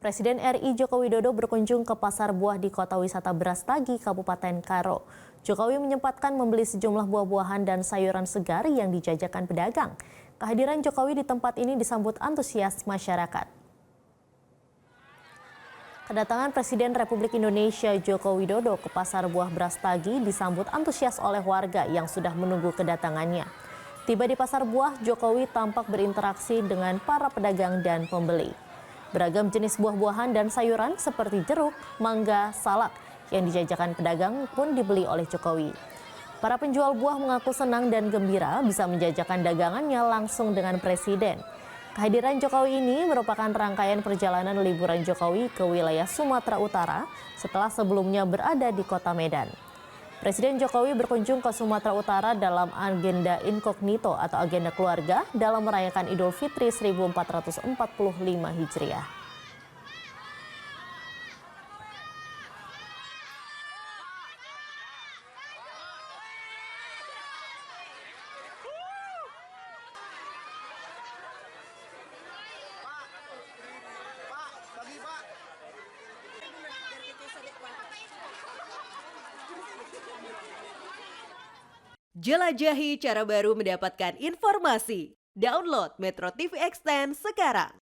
Presiden RI Joko Widodo berkunjung ke pasar buah di Kota Wisata Brastagi, Kabupaten Karo. Jokowi menyempatkan membeli sejumlah buah-buahan dan sayuran segar yang dijajakan pedagang. Kehadiran Jokowi di tempat ini disambut antusias masyarakat. Kedatangan Presiden Republik Indonesia Joko Widodo ke pasar buah Brastagi disambut antusias oleh warga yang sudah menunggu kedatangannya. Tiba di pasar buah, Jokowi tampak berinteraksi dengan para pedagang dan pembeli. Beragam jenis buah-buahan dan sayuran seperti jeruk, mangga, salak yang dijajakan pedagang pun dibeli oleh Jokowi. Para penjual buah mengaku senang dan gembira bisa menjajakan dagangannya langsung dengan Presiden. Kehadiran Jokowi ini merupakan rangkaian perjalanan liburan Jokowi ke wilayah Sumatera Utara setelah sebelumnya berada di Kota Medan. Presiden Jokowi berkunjung ke Sumatera Utara dalam agenda inkognito atau agenda keluarga dalam merayakan Idul Fitri 1445 Hijriah. Jelajahi cara baru mendapatkan informasi. Download Metro TV Extend sekarang.